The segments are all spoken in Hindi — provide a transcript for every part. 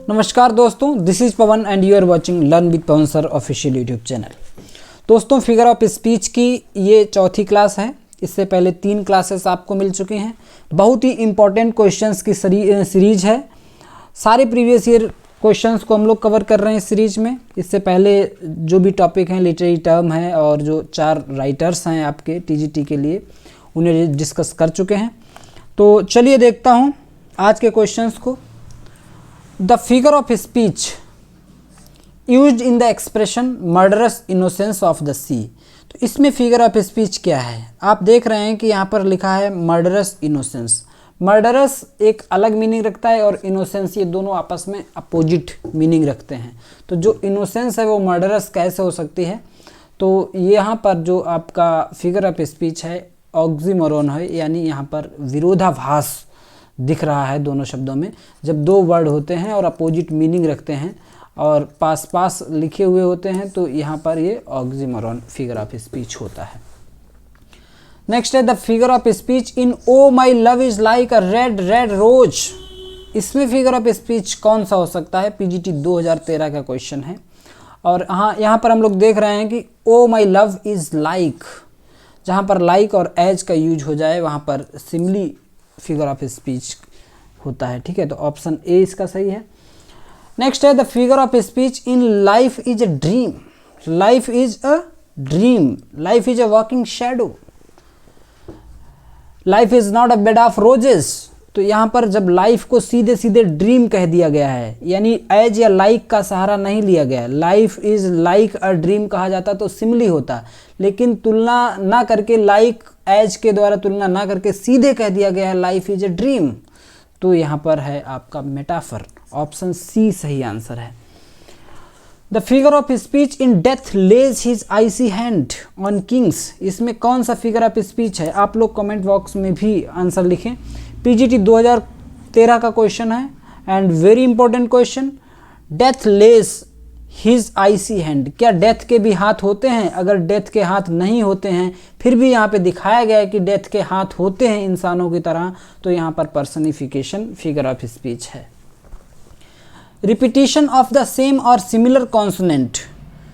नमस्कार दोस्तों, this is Pawan and you are watching learn with Pawan sir official YouTube channel. दोस्तों, फिगर ऑफ स्पीच की ये चौथी क्लास है। इससे पहले 3 क्लासेस आपको मिल चुके हैं। बहुत ही इंपॉर्टेंट क्वेश्चंस की सीरीज है। सारे प्रीवियस ईयर क्वेश्चंस को हम लोग कवर कर रहे हैं इस सीरीज में। इससे पहले जो भी टॉपिक हैं, लिटरेरी टर्म है और जो 4 राइटर्स हैं आपके टीजीटी के लिए, उन्हें डिस्कस कर चुके हैं। तो चलिए देखता हूँ आज के क्वेश्चंस को। The figure of speech used in the expression murderous innocence of the sea. तो इसमें फिगर ऑफ स्पीच क्या है? आप देख रहे हैं कि यहाँ पर लिखा है मर्डरस इनोसेंस। मर्डरस एक अलग मीनिंग रखता है और इनोसेंस, ये दोनों आपस में अपोजिट मीनिंग रखते हैं। तो जो इनोसेंस है वो मर्डरस कैसे हो सकती है? तो यहाँ पर जो आपका फिगर ऑफ स्पीच है ऑक्सीमोरोन है, यानी यहाँ पर विरोधाभास दिख रहा है दोनों शब्दों में। जब 2 वर्ड होते हैं और अपोजिट मीनिंग रखते हैं और पास पास लिखे हुए होते हैं तो यहाँ पर ये ऑक्सीमोरोन फिगर ऑफ स्पीच होता है। नेक्स्ट है the figure of speech in O my love is like a red red rose. इसमें फिगर ऑफ स्पीच कौन सा हो सकता है? पीजीटी 2013 का क्वेश्चन है। और हाँ, यहाँ पर हम लोग देख रहे हैं कि ओ माई लव इज लाइक, जहाँ पर लाइक और एज का यूज हो जाए वहाँ पर सिमिली फिगर ऑफ स्पीच होता है। ठीक है, तो ऑप्शन ए इसका सही है। नेक्स्ट है the figure of speech in life is a dream. Life is a dream, life is a walking shadow, life is not a bed of roses. तो यहाँ पर जब लाइफ को सीधे सीधे ड्रीम कह दिया गया है, यानी एज या लाइक का सहारा नहीं लिया गया है, life is like a dream कहा जाता तो सिमिली होता, लेकिन तुलना ना करके, लाइक एज के द्वारा तुलना ना करके सीधे कह दिया गया है लाइफ इज अ ड्रीम। तो यहाँ पर है आपका मेटाफर, ऑप्शन सी सही आंसर है। The figure of speech in death lays his icy hand on kings. इसमें कौन सा फिगर ऑफ स्पीच है? आप लोग कमेंट बॉक्स में भी आंसर लिखें। पीजीटी 2013 का क्वेश्चन है and very important question. Death lays his icy hand, क्या डेथ के भी हाथ होते हैं? अगर डेथ के हाथ नहीं होते हैं फिर भी यहाँ पे दिखाया गया है कि डेथ के हाथ होते हैं इंसानों की तरह, तो यहाँ पर पर्सनिफिकेशन फिगर ऑफ स्पीच है। रिपीटिशन ऑफ द सेम और similar consonant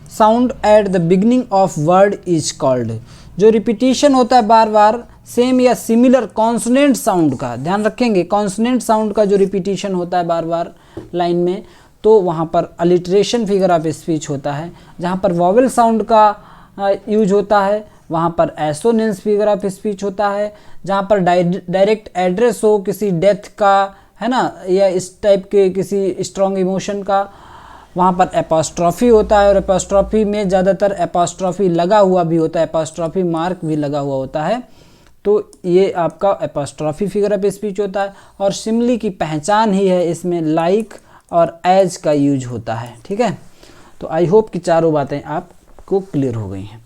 sound at the beginning of word is called. जो रिपीटिशन होता है बार बार सेम या सिमिलर कॉन्सोनेंट साउंड का, ध्यान रखेंगे, कॉन्सोनेंट साउंड का जो रिपीटिशन होता है बार बार लाइन में, तो वहाँ पर अलिट्रेशन फिगर ऑफ स्पीच होता है। जहाँ पर वॉवेल साउंड का यूज होता है वहाँ पर एसोनेंस फिगर ऑफ स्पीच होता है। जहाँ पर डायरेक्ट एड्रेस हो किसी डेथ का, है ना, या इस टाइप के किसी स्ट्रॉन्ग इमोशन का, वहाँ पर एपोस्ट्रॉफी होता है। और एपोस्ट्रॉफी में ज़्यादातर एपोस्ट्रॉफी लगा हुआ भी होता है, एपोस्ट्रॉफी मार्क भी लगा हुआ होता है। तो ये आपका एपोस्ट्रॉफी फिगर ऑफ स्पीच होता है। और सिमिली की पहचान ही है, इसमें लाइक और एज का यूज होता है। ठीक है, तो आई होप कि चारों बातें आपको क्लियर हो गई हैं।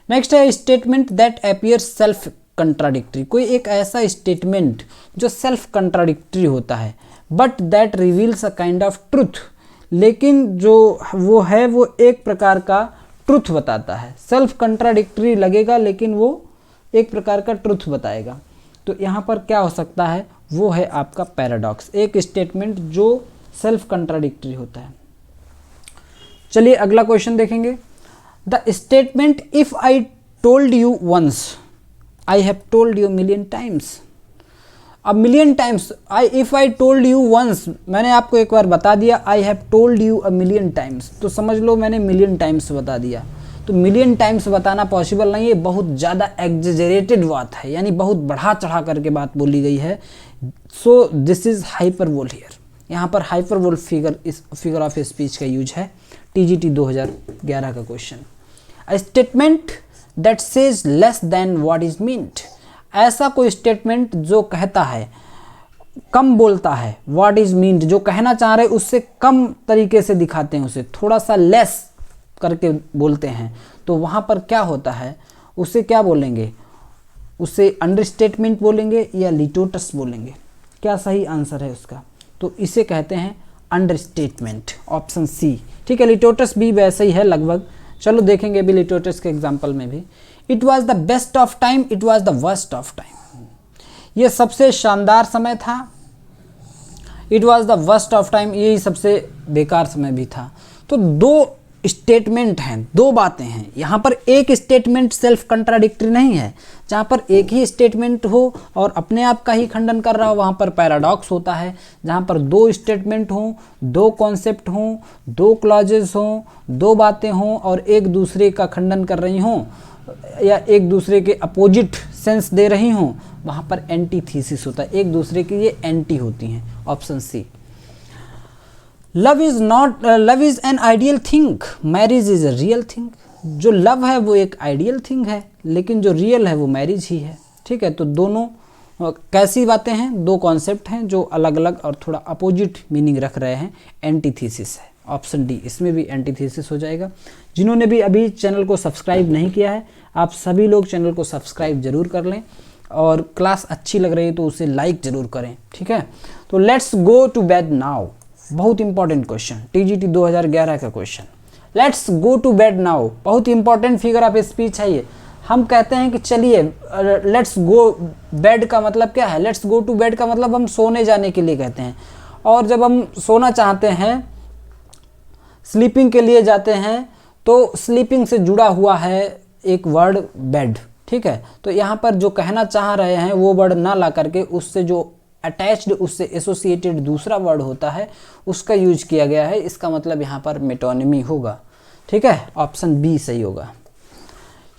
नेक्स्ट है statement that appear self contradictory. कोई एक ऐसा स्टेटमेंट जो सेल्फ कंट्राडिक्टरी होता है but that reveals a kind of truth, लेकिन जो वो है वो एक प्रकार का ट्रुथ बताता है। सेल्फ कंट्राडिक्टरी लगेगा लेकिन वो एक प्रकार का ट्रुथ बताएगा। तो यहाँ पर क्या हो सकता है? वो है आपका पैराडॉक्स, एक स्टेटमेंट जो सेल्फ कंट्राडिक्टरी होता है। चलिए अगला क्वेश्चन देखेंगे। The statement if I told you once I have told you million times. अब million times, if I told you once, मैंने आपको एक बार बता दिया, I have told you a million times, तो समझ लो मैंने मिलियन टाइम्स बता दिया। तो मिलियन टाइम्स बताना पॉसिबल नहीं है, बहुत ज़्यादा एग्जेजरेटेड बात है, यानी बहुत बढ़ा चढ़ा करके बात बोली गई है। So this is hyperbole here. यहाँ पर हाइपरबोल फिगर ऑफ स्पीच का यूज है। टीजीटी 2011 का question. A statement that says less than what is meant. ऐसा कोई स्टेटमेंट जो कहता है, कम बोलता है, व्हाट इज मीन्ट, जो कहना चाह रहे उससे कम तरीके से दिखाते हैं, उसे थोड़ा सा लेस करके बोलते हैं, तो वहाँ पर क्या होता है? उसे क्या बोलेंगे? उसे अंडरस्टेटमेंट बोलेंगे या लिटोटस बोलेंगे? क्या सही आंसर है उसका? तो इसे कहते हैं अंडरस्टेटमेंट, ऑप्शन सी। ठीक है, लिटोटस भी वैसे ही है लगभग। चलो देखेंगे अभी लिटोटस के एग्जाम्पल में भी। It was the best of time, it was the worst of time. ये सबसे शानदार समय था, it was the worst of time, यही सबसे बेकार समय भी था। तो दो स्टेटमेंट हैं, दो बातें हैं यहाँ पर। एक स्टेटमेंट सेल्फ कंट्राडिक्टरी नहीं है। जहाँ पर एक ही स्टेटमेंट हो और अपने आप का ही खंडन कर रहा हो वहाँ पर पैराडॉक्स होता है। जहाँ पर दो स्टेटमेंट हों, दो कॉन्सेप्ट हों, दो क्लॉजेस हों, दो बातें हों और एक दूसरे का खंडन कर रही हों या एक दूसरे के अपोजिट सेंस दे रही हों, वहाँ पर एंटीथीसिस होता है, एक दूसरे की ये एंटी होती हैं। Option C. Love is an ideal thing, marriage is a real thing. जो लव है वो एक आइडियल थिंग है, लेकिन जो रियल है वो मैरिज ही है। ठीक है, तो दोनों कैसी बातें हैं, दो कॉन्सेप्ट हैं जो अलग अलग और थोड़ा अपोजिट मीनिंग रख रहे हैं, एंटीथीसिस है। ऑप्शन डी, इसमें भी एंटीथीसिस हो जाएगा। जिन्होंने भी अभी चैनल को सब्सक्राइब नहीं किया है, आप सभी लोग चैनल को सब्सक्राइब जरूर कर लें और क्लास अच्छी लग रही है तो उसे लाइक जरूर करें। ठीक है, तो let's go to bed now. बहुत इंपॉर्टेंट क्वेश्चन, टीजीटी 2011 का क्वेश्चन। Let's go to bed now, बहुत इंपॉर्टेंट फिगर ऑफ स्पीच है ये। हम कहते हैं कि चलिए, लेट्स गो बेड का मतलब क्या है? लेट्स गो टू बेड का मतलब हम सोने जाने के लिए कहते हैं। और जब हम सोना चाहते हैं, स्लीपिंग के लिए जाते हैं, तो स्लीपिंग से जुड़ा हुआ है एक वर्ड बेड। ठीक है, तो यहाँ पर जो कहना चाह रहे हैं वो वर्ड ना ला करके उससे जो अटैच्ड, उससे एसोसिएटेड दूसरा वर्ड होता है उसका यूज किया गया है। इसका मतलब यहाँ पर मेटोनिमी होगा। ठीक है, ऑप्शन बी सही होगा।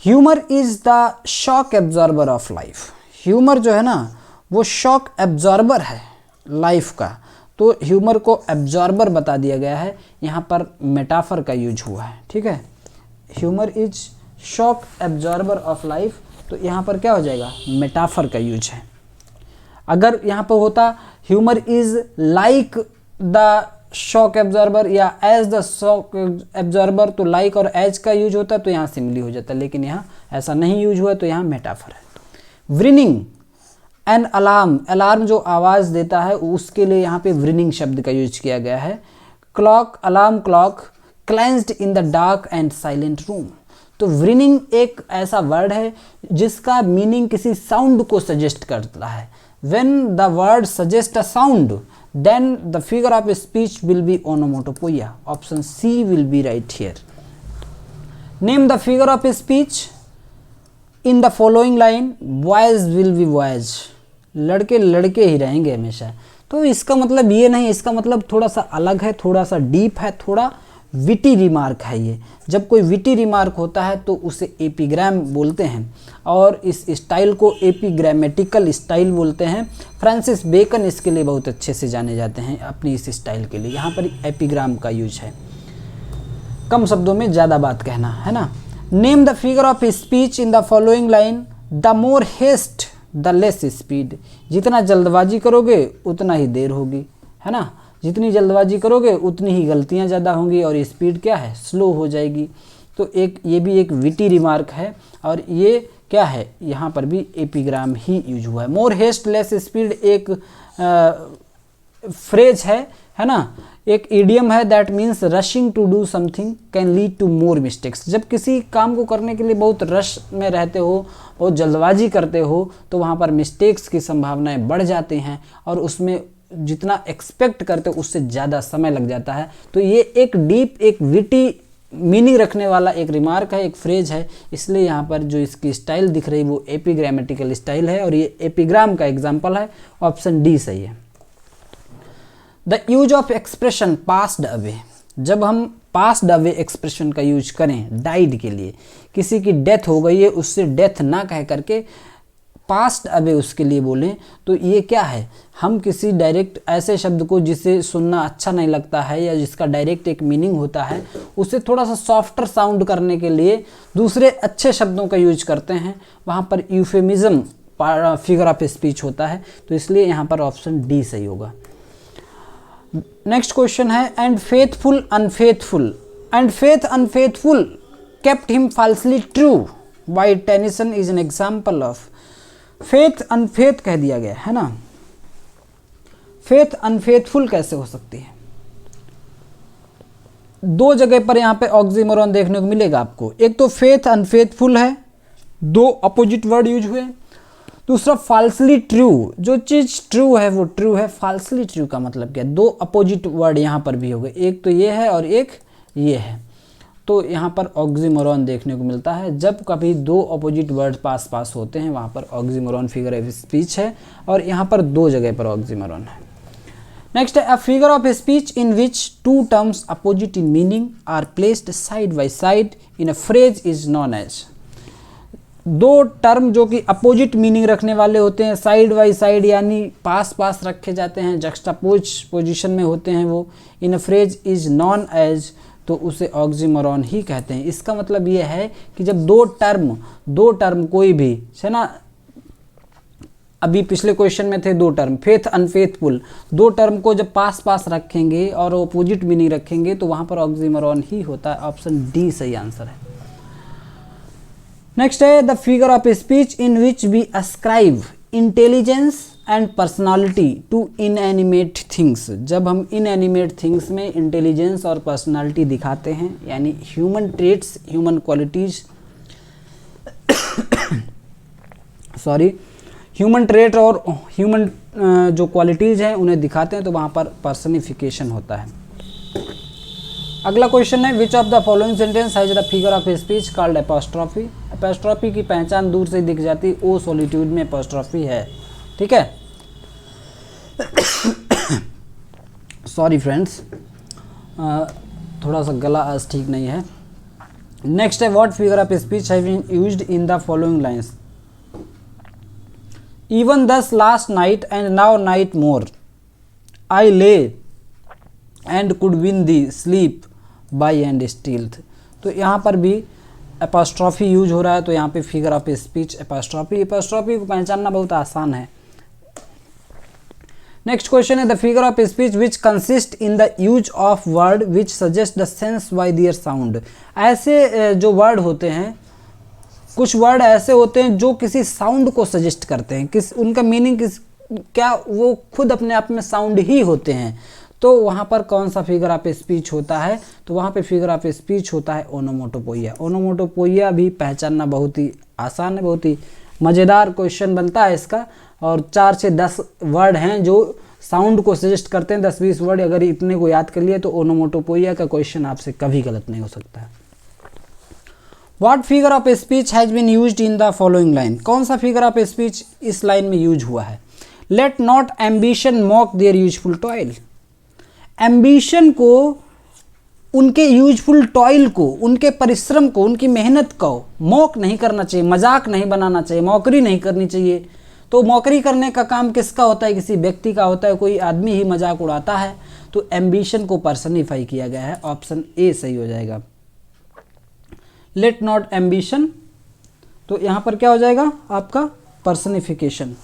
Humour is the shock absorber of life. Humour जो है ना वो शॉक एब्जॉर्बर है लाइफ का, तो ह्यूमर को एब्जॉर्बर बता दिया गया है, यहाँ पर मेटाफर का यूज हुआ है। ठीक है, humour is shock absorber of life, तो यहाँ पर क्या हो जाएगा? मेटाफर का यूज है। अगर यहाँ पर होता humour is like the shock absorber या एज द शॉक एब्जॉर्बर, तो लाइक और एज का यूज होता तो यहाँ सिमिली हो जाता, लेकिन यहाँ ऐसा नहीं यूज हुआ तो यहाँ मेटाफर है। व्रिनिंग एन अलार्म, अलार्म जो आवाज़ देता है उसके लिए यहाँ पे व्रिनिंग शब्द का यूज किया गया है। Clock, alarm clock cleansed in the dark and silent room, तो व्रिनिंग एक ऐसा वर्ड है जिसका मीनिंग किसी साउंड को सजेस्ट करता है। When the word suggests a sound, then the figure of speech will be onomatopoeia. Option C will be right here. Name the figure of speech in the following line. Boys will be boys. लड़के लड़के ही रहेंगे हमेशा। तो इसका मतलब ये नहीं, इसका मतलब थोड़ा सा अलग है, थोड़ा सा डीप है, थोड़ा विटी रिमार्क है ये। जब कोई विटी रिमार्क होता है तो उसे एपिग्राम बोलते हैं और इस स्टाइल को एपिग्रामेटिकल स्टाइल बोलते हैं। फ्रांसिस बेकन इसके लिए बहुत अच्छे से जाने जाते हैं अपनी इस स्टाइल के लिए। यहाँ पर एपिग्राम का यूज है, कम शब्दों में ज़्यादा बात कहना, है ना। Name the figure of speech in the following line. The more haste the less speed, जितना जल्दबाजी करोगे उतना ही देर होगी, है ना। जितनी जल्दबाजी करोगे उतनी ही गलतियां ज़्यादा होंगी और स्पीड क्या है, स्लो हो जाएगी। तो एक ये भी एक विटी रिमार्क है और ये क्या है, यहाँ पर भी एपिग्राम ही यूज हुआ है। मोर हेस्ट लेस स्पीड एक फ्रेज है ना, एक इडियम है that means rushing to do something can lead to more mistakes. जब किसी काम को करने के लिए बहुत रश में रहते हो, बहुत जल्दबाजी करते हो, तो वहाँ पर मिस्टेक्स की संभावनाएं बढ़ जाती हैं और उसमें जितना एक्सपेक्ट करते हो उससे ज़्यादा समय लग जाता है। तो ये एक डीप, एक विटी मीनिंग रखने वाला एक रिमार्क है, एक फ्रेज है, इसलिए यहाँ पर जो इसकी स्टाइल दिख रही है वो एपिग्रामेटिकल स्टाइल है और ये एपिग्राम का एग्जाम्पल है। ऑप्शन डी सही है। The use of expression passed away, जब हम पास्ड अवे एक्सप्रेशन का यूज करें डाइड के लिए, किसी की डेथ हो गई है उससे डेथ ना कह करके पास्ट अवे उसके लिए बोलें, तो ये क्या है, हम किसी डायरेक्ट ऐसे शब्द को जिसे सुनना अच्छा नहीं लगता है या जिसका डायरेक्ट एक मीनिंग होता है उसे थोड़ा सा सॉफ्टर साउंड करने के लिए दूसरे अच्छे शब्दों का यूज करते हैं। वहाँ पर यूफेमिज्म फिगर ऑफ स्पीच होता है, तो इसलिए यहाँ पर ऑप्शन डी सही होगा। नेक्स्ट क्वेश्चन है and faithful unfaithful, and faith unfaithful kept him falsely true, by Tennyson is an example of. Faith unfaith कह दिया गया है ना, फेथ अनफेथफुल कैसे हो सकती है? दो जगह पर यहाँ पे ऑक्सीमोरॉन देखने को मिलेगा आपको। एक तो फेथ अनफेथफुल है, दो अपोजिट वर्ड यूज हुए, दूसरा फाल्सली ट्रू, जो चीज़ ट्रू है वो ट्रू है। फाल्सली ट्रू का मतलब क्या है? दो अपोजिट वर्ड यहाँ पर भी हो गए, एक तो ये है और एक ये है, तो यहाँ पर ऑक्सीमोरॉन देखने को मिलता है। जब कभी दो अपोजिट वर्ड पास पास होते हैं वहाँ पर ऑक्सीमोरॉन फिगर ऑफ स्पीच है, और यहाँ पर दो जगह पर ऑक्सीमोरॉन है। नेक्स्ट है a figure of speech in which two terms opposite in meaning are placed side by side in a phrase is known as. दो टर्म जो कि अपोजिट मीनिंग रखने वाले होते हैं, साइड बाय साइड यानी पास पास रखे जाते हैं, जक्स्टापोज पोजीशन में होते हैं, वो in a phrase is known as, तो उसे ऑक्सीमोरॉन ही कहते हैं। इसका मतलब ये है कि जब दो टर्म कोई भी है ना, अभी पिछले क्वेश्चन में थे दो टर्म फेथ अनफेथफुल, दो टर्म को जब पास पास रखेंगे और अपोजिट मीनिंग रखेंगे तो वहाँ पर ऑक्सीमोरॉन ही होता है। ऑप्शन डी सही आंसर है। नेक्स्ट है the figure of speech in which we ascribe intelligence and personality to inanimate things. जब हम इनएनिमेट थिंग्स में इंटेलिजेंस और पर्सनालिटी दिखाते हैं, यानी human traits, human qualities human trait और ह्यूमन जो क्वालिटीज़ हैं उन्हें दिखाते हैं, तो वहाँ पर पर्सनिफिकेशन होता है। अगला क्वेश्चन है which of the following sentence has the figure of speech called apostrophe. Apostrophe की पहचान दूर से दिख जाती है, ओ सॉलिट्यूड में एपोस्ट्रॉफी है। ठीक है, सॉरी फ्रेंड्स, थोड़ा सा गला आज ठीक नहीं है। नेक्स्ट है what figure of speech have been used in the following lines. Even thus last night and now night more, I lay and could win thee sleep by and stealth. तो यहाँ पर भी एपोस्ट्रॉफी यूज हो रहा है, तो यहाँ पे फिगर ऑफ स्पीच एपोस्ट्रॉफी को पहचानना बहुत आसान है। नेक्स्ट क्वेश्चन है the figure of speech which consist in the use of word which suggest the sense bye there sound. ऐसे जो वर्ड होते हैं, कुछ वर्ड ऐसे होते हैं जो किसी साउंड को सजेस्ट करते हैं, उनका मीनिंग क्या वो खुद अपने आप में साउंड ही होते हैं। तो वहाँ पर कौन सा फिगर ऑफ स्पीच होता है? तो वहाँ पे फिगर ऑफ स्पीच होता है ओनोमोटोपोइया। ओनोमोटोपोइया भी पहचानना बहुत ही आसान है, बहुत ही मज़ेदार क्वेश्चन बनता है इसका। और 4 से 10 वर्ड हैं जो साउंड को सजेस्ट करते हैं, 10-20 वर्ड। अगर इतने को याद कर लिए तो ओनोमोटोपोइया का क्वेश्चन आपसे कभी गलत नहीं हो सकता है। What figure of speech has been used in the following line. कौन सा फिगर ऑफ स्पीच इस लाइन में यूज हुआ है? Let not ambition mock their useful toil. Ambition को, उनके यूजफुल टॉयल को, उनके परिश्रम को, उनकी मेहनत को मॉक नहीं करना चाहिए, मजाक नहीं बनाना चाहिए, मौकरी नहीं करनी चाहिए। तो मौकरी करने का काम किसका होता है? किसी व्यक्ति का होता है, कोई आदमी ही मजाक उड़ाता है। तो एम्बिशन को पर्सनिफाई किया गया है, ऑप्शन ए सही हो जाएगा। लेट नॉट एम्बिशन, तो यहाँ पर क्या हो जाएगा आपका? पर्सनिफिकेशन।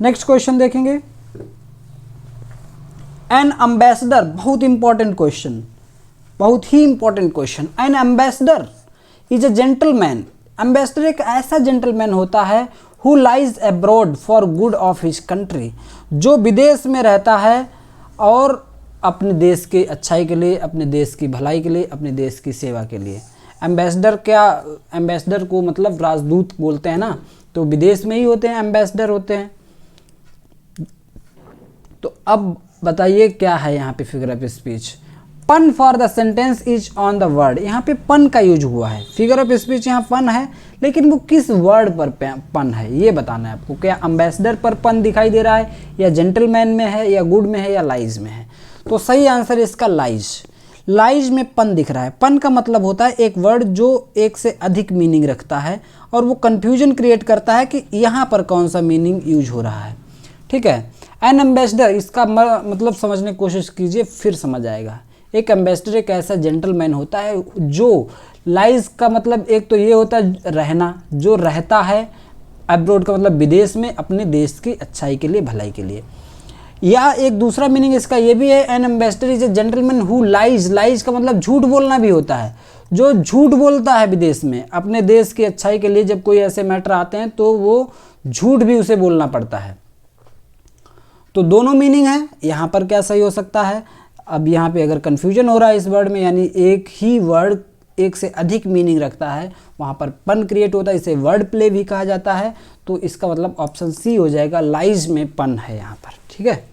नेक्स्ट क्वेश्चन देखेंगे। एन एम्बेसडर, बहुत इंपॉर्टेंट क्वेश्चन, बहुत ही important question. An ambassador is a gentleman. Ambassador एक ऐसा जेंटलमैन होता है who lies abroad for good of his country, जो विदेश में रहता है और अपने देश के अच्छाई के लिए, अपने देश की भलाई के लिए, अपने देश की सेवा के लिए। एम्बेसडर क्या, एम्बेसडर को मतलब राजदूत बोलते हैं ना, तो विदेश में ही होते हैं, एम्बेसडर होते हैं। तो अब बताइए क्या है यहाँ पे फिगर ऑफ स्पीच? पन for the sentence is on the word. यहाँ पे पन का यूज हुआ है। फिगर ऑफ स्पीच यहाँ पन है, लेकिन वो किस वर्ड पर पन है ये बताना है आपको। क्या एम्बेसडर पर पन दिखाई दे रहा है, या जेंटलमैन में है, या गुड में है, या लाइज में है? तो सही आंसर इसका लाइज। लाइज में पन दिख रहा है। पन का मतलब होता है एक वर्ड जो एक से अधिक मीनिंग रखता है और वो कंफ्यूजन क्रिएट करता है कि यहाँ पर कौन सा मीनिंग यूज हो रहा है। ठीक है, एन एम्बेसडर, इसका मतलब समझने की कोशिश कीजिए, फिर समझ आएगा। एक एम्बेसडर एक ऐसा जेंटलमैन होता है जो, लाइज का मतलब एक तो ये होता है रहना, जो रहता है। अब्रॉड का मतलब विदेश में, अपने देश की अच्छाई के लिए, भलाई के लिए। या एक दूसरा मीनिंग इसका ये भी है, N ambassador is a gentleman who lies. Lies का मतलब झूठ बोलना भी होता है, जो झूठ बोलता है विदेश में अपने देश की अच्छाई के लिए। जब कोई ऐसे मैटर आते हैं तो वो झूठ भी उसे बोलना पड़ता है। तो दोनों मीनिंग है। यहाँ पर क्या सही हो सकता है? अब यहाँ पे अगर कंफ्यूजन हो रहा है इस वर्ड में, यानी एक ही वर्ड एक से अधिक मीनिंग रखता है वहाँ पर पन क्रिएट होता है, इसे वर्ड प्ले भी कहा जाता है। तो इसका मतलब ऑप्शन सी हो जाएगा, लाइज में पन है यहाँ पर, ठीक है।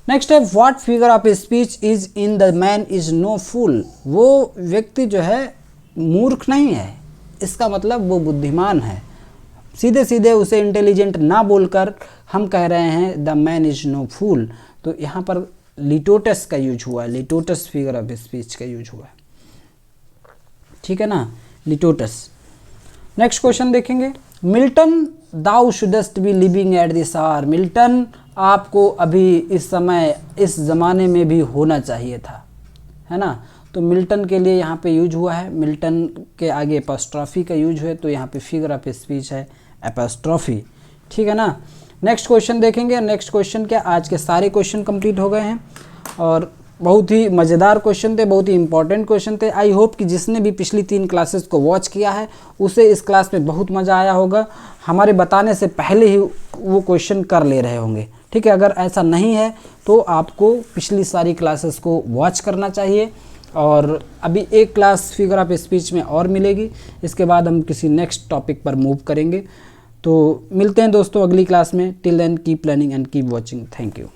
नेक्स्ट है what figure of speech is in the man is no fool. वो व्यक्ति जो है मूर्ख नहीं है, इसका मतलब वो बुद्धिमान है। सीधे सीधे उसे इंटेलिजेंट ना बोलकर हम कह रहे हैं the man is no fool. तो यहाँ पर लिटोटस का यूज हुआ है, लिटोटस फिगर ऑफ स्पीच का यूज हुआ है, ठीक है ना, लिटोटस। नेक्स्ट क्वेश्चन देखेंगे, Milton thou shouldst be living at this hour. Milton आपको अभी इस समय इस ज़माने में भी होना चाहिए था, है ना। तो मिल्टन के लिए यहाँ पे यूज हुआ है, मिल्टन के आगे एपोस्ट्रॉफी का यूज है, तो यहाँ पे फिगर ऑफ स्पीच है एपोस्ट्रॉफी, ठीक है ना। नेक्स्ट क्वेश्चन देखेंगे। नेक्स्ट क्वेश्चन क्या, आज के सारे क्वेश्चन कंप्लीट हो गए हैं और बहुत ही मज़ेदार क्वेश्चन थे, बहुत ही इंपॉर्टेंट क्वेश्चन थे। आई होप कि जिसने भी पिछली 3 क्लासेस को वॉच किया है उसे इस क्लास में बहुत मज़ा आया होगा, हमारे बताने से पहले ही वो क्वेश्चन कर ले रहे होंगे, ठीक है। अगर ऐसा नहीं है तो आपको पिछली सारी क्लासेस को वॉच करना चाहिए। और अभी एक क्लास फिगर ऑफ स्पीच में और मिलेगी, इसके बाद हम किसी नेक्स्ट टॉपिक पर मूव करेंगे। तो मिलते हैं दोस्तों अगली क्लास में। Till then keep learning and keep watching. Thank you.